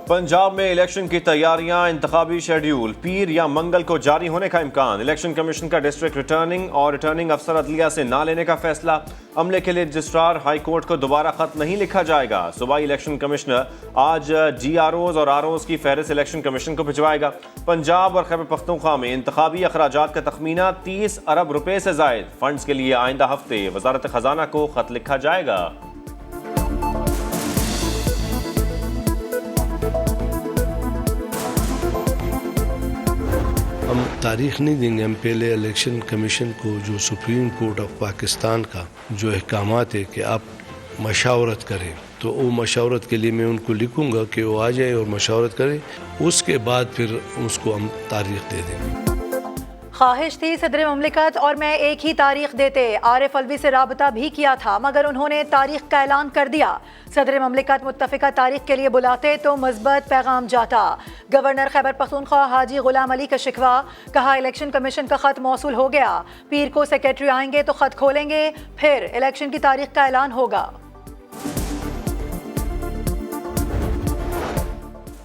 पंजाब में इलेक्शन की तैयारियां, इंतखाबी शेड्यूल पीर या मंगल को जारी होने का इम्कान। इलेक्शन कमीशन का डिस्ट्रिक्ट रिटर्निंग अफसर अदलिया से ना लेने का फैसला। अमले के लिए रजिस्ट्रार हाई कोर्ट को दोबारा खत नहीं लिखा जाएगा। सूबाई इलेक्शन कमिश्नर आज GROs और ROs की फहरिस्त इलेक्शन कमीशन को भिजवाएगा। पंजाब और खैबर पख्तूनख्वा में इंतखाबी अखराजात का तखमीना 30 अरब रुपए से जायद। फंड्स के लिए आइंदा हफ्ते वजारत खजाना को खत लिखा जाएगा। हम तारीख नहीं देंगे, हम पहले इलेक्शन कमीशन को जो सुप्रीम कोर्ट ऑफ पाकिस्तान का जो अहकामात है कि आप मशावरत करें, तो वो मशावरत के लिए मैं उनको लिखूंगा कि वो आ जाए और मशावरत करें। उसके बाद फिर उसको हम तारीख दे देंगे। ख्वाहिश थी सदर ममलिकत और मैं एक ही तारीख देते। आरिफ अलवी से राबता भी किया था मगर उन्होंने तारीख का ऐलान कर दिया। सदर ममलिकत मुत्तफ़िका तारीख के लिए बुलाते तो मज़बत पैगाम जाता। गवर्नर खैबर पख्तूनख्वा हाजी गुलाम अली का शिकवा, कहा इलेक्शन कमीशन का खत मौसूल हो गया। पीर को सेक्रेटरी आएंगे तो खत खोलेंगे, फिर इलेक्शन की तारीख का ऐलान होगा।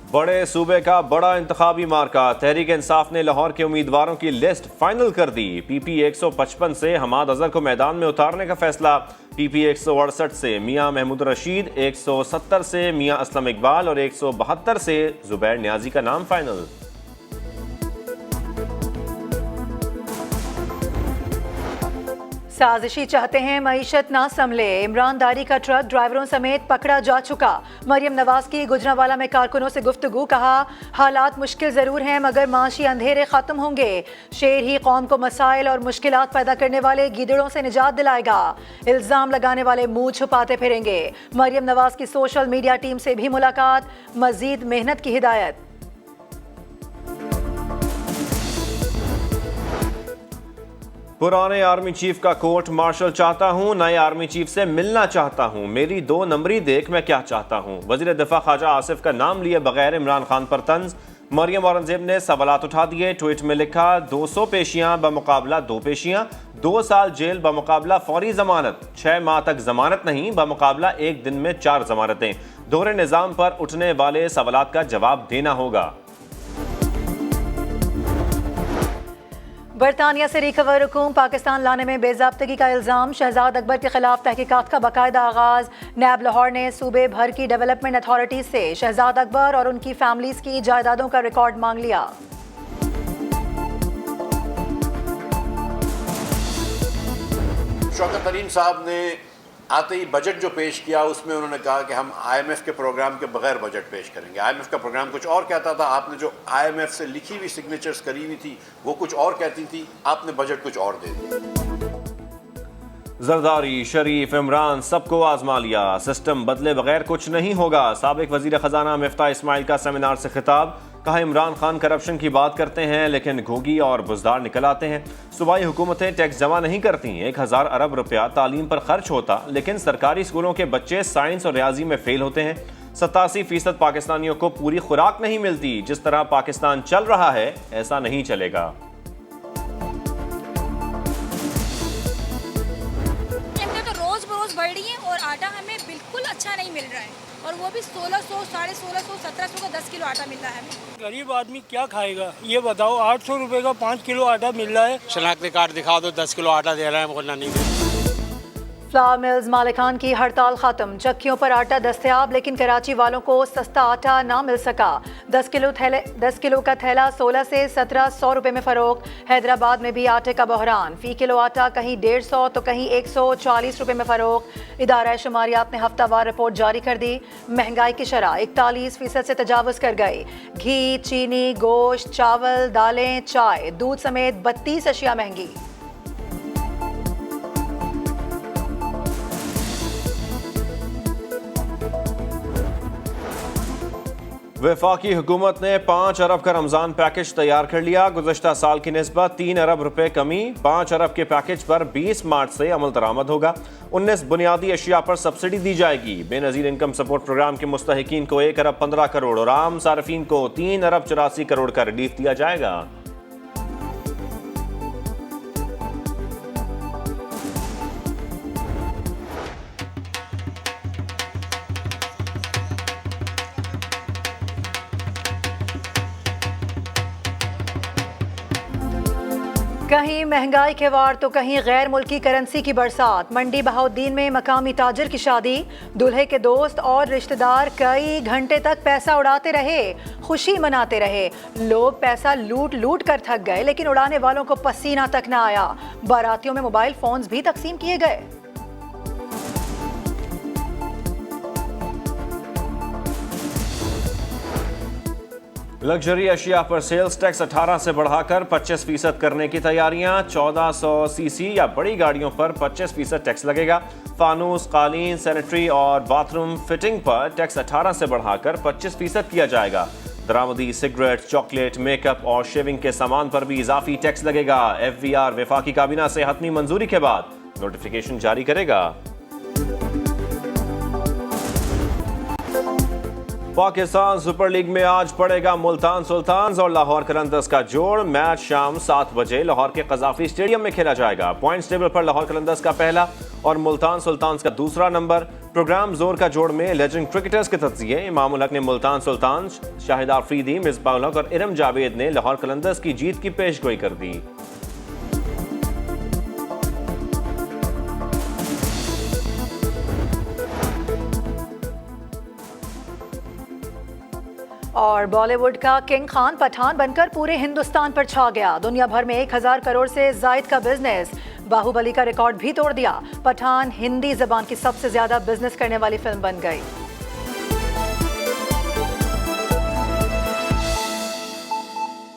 बड़े सूबे का बड़ा इंतखाबी मार्का। तहरीक इंसाफ ने लाहौर के उम्मीदवारों की लिस्ट फाइनल कर दी। PP 155 से हमाद अजहर को मैदान में उतारने का फैसला। PP 168 से मियां महमूद रशीद, 170 से मियां असलम इकबाल और 172 से जुबैर न्याजी का नाम फाइनल। साजिशी चाहते हैं मईशत ना संभले। इमरान दारी का ट्रक ड्राइवरों समेत पकड़ा जा चुका। मरियम नवाज की गुजरांवाला में कारकुनों से गुफ्तगू, कहा हालात मुश्किल जरूर हैं मगर माशी अंधेरे खत्म होंगे। शेर ही कौम को मसाइल और मुश्किलात पैदा करने वाले गीदड़ों से निजात दिलाएगा। इल्जाम लगाने वाले मुंह छुपाते फिरेंगे। मरियम नवाज की सोशल मीडिया टीम से भी मुलाकात, मजीद मेहनत की हिदायत। पुराने आर्मी चीफ का कोर्ट मार्शल चाहता हूं, नए आर्मी चीफ से मिलना चाहता हूं, मेरी 2 नंबरी देख मैं क्या चाहता हूं। वजीर दिफा ख्वाजा आसिफ का नाम लिए बगैर इमरान खान पर तंज। मरियम औरंगजेब ने सवालात उठा दिए। ट्वीट में लिखा 200 पेशियां बमुकाबला 2 पेशियां, 2 साल जेल बमुकाबला फौरी जमानत, 6 माह तक जमानत नहीं बमुकाबला 1 दिन में 4 जमानतें। दोहरे निजाम पर उठने वाले सवालात का जवाब देना होगा। बरतानिया से रिकवर हुकूम पाकिस्तान लाने में बेज़ाब्तगी का इल्ज़ाम। शहजाद अकबर के खिलाफ तहकीकात का बाकायदा आगाज। नैब लाहौर ने सूबे भर की डेवलपमेंट अथॉरिटीज से शहजाद अकबर और उनकी फैमिलीज की जायदादों का रिकॉर्ड मांग लिया। शौकत तरीन साहब ने आते ही बजट जो पेश किया उसमें उन्होंने कहा कि हम IMF के प्रोग्राम के बगैर बजट पेश करेंगे। IMF का प्रोग्राम कुछ और कहता था, आपने जो IMF से लिखी हुई सिग्नेचर्स करी हुई थी वो कुछ और कहती थी, आपने बजट कुछ और दे दिया। जरदारी, शरीफ, इमरान सबको आजमा लिया, सिस्टम बदले बगैर कुछ नहीं होगा। साबिक वजीर खजाना मिफ्ताह इस्माइल का सेमिनार से खिताब, कहा इमरान खान करप्शन की बात करते हैं लेकिन घोगी और बुजदार निकल आते हैं। सूबाई हुकूमतें टैक्स जमा नहीं करती। 1000 अरब रुपया तालीम पर खर्च होता लेकिन सरकारी स्कूलों के बच्चे साइंस और रियाजी में फेल होते हैं। 87% पाकिस्तानियों को पूरी खुराक नहीं मिलती। जिस तरह पाकिस्तान चल रहा है ऐसा नहीं चलेगा। बढ़ रही है और आटा हमें बिल्कुल अच्छा नहीं मिल रहा है और वो भी 1600, 1650, 1700 का 10 किलो आटा मिल रहा है हमें। गरीब आदमी क्या खाएगा ये बताओ। 800 रुपए का 5 किलो आटा मिल रहा है। शनाख्ती कार्ड दिखा दो, 10 किलो आटा दे रहे हैं, बोलना नहीं दे। फ्लावर मिल्स मालिकान की हड़ताल खत्म। चक्कियों पर आटा दस्तयाब लेकिन कराची वालों को सस्ता आटा ना मिल सका। 10 किलो का थैला 16 से 1700 रुपए में फरोख्त। हैदराबाद में भी आटे का बहरान। फी किलो आटा कहीं 150 तो कहीं 140 रुपए में फरोख्त। इदारा शुमारियात ने हफ्तावार रिपोर्ट जारी कर दी। महंगाई की शरह 41% से तजावुज कर गई। घी, चीनी, गोश्त, चावल, दालें, चाय, दूध समेत 32 अशिया महंगी। वफाकी हुकूमत ने 5 अरब का रमज़ान पैकेज तैयार कर लिया। गुज़श्ता साल की निस्बत 3 अरब रुपए कमी। 5 अरब के पैकेज पर 20 मार्च से अमल दरामद होगा। 19 बुनियादी अशिया पर सब्सिडी दी जाएगी। बेनज़ीर इनकम सपोर्ट प्रोग्राम के मुस्तहिकीन को 1 अरब 15 करोड़ और आम सार्फिन को 3 अरब 84 करोड़ का रिलीफ दिया जाएगा। कहीं महंगाई के वार तो कहीं गैर मुल्की करेंसी की बरसात। मंडी बहाउद्दीन में मकामी ताजिर की शादी, दूल्हे के दोस्त और रिश्तेदार कई घंटे तक पैसा उड़ाते रहे, खुशी मनाते रहे। लोग पैसा लूट लूट कर थक गए, लेकिन उड़ाने वालों को पसीना तक ना आया। बारातियों में मोबाइल फोन्स भी तकसीम किए गए। लग्जरी अशिया पर सेल्स टैक्स 18 से बढ़ाकर 25% करने की तैयारियां। 1400 सीसी या बड़ी गाड़ियों पर 25% टैक्स लगेगा। फानूस, कालीन, सैनिटरी और बाथरूम फिटिंग पर टैक्स 18 से बढ़ाकर 25% किया जाएगा। दरामदी सिगरेट, चॉकलेट, मेकअप और शेविंग के सामान पर भी इजाफी टैक्स लगेगा। FVR वफाकी काबीना से हतमी मंजूरी के बाद नोटिफिकेशन जारी करेगा। पाकिस्तान सुपर लीग में आज पड़ेगा मुल्तान सुल्तान्स और लाहौर कलंदर्स का जोड़। मैच शाम 7 बजे लाहौर के कजाफी स्टेडियम में खेला जाएगा। पॉइंट्स टेबल पर लाहौर कलंदर्स का पहला और मुल्तान सुल्तान्स का दूसरा नंबर। प्रोग्राम जोर का जोड़ में लेजेंड क्रिकेटर्स के तज्जिए। इमाम उल हक ने मुल्तान सुल्तान्स, शाहिद आफरीदी, मिसबाह उल हक और इरम जावेद ने लाहौर कलंदर्स की जीत की पेशगोई कर दी। और बॉलीवुड का किंग खान पठान बनकर पूरे हिंदुस्तान पर छा गया। दुनिया भर में 1000 करोड़ से जायद का बिजनेस। बाहुबली का रिकॉर्ड भी तोड़ दिया। पठान हिंदी जबान की सबसे ज्यादा बिजनेस करने वाली फिल्म बन गई।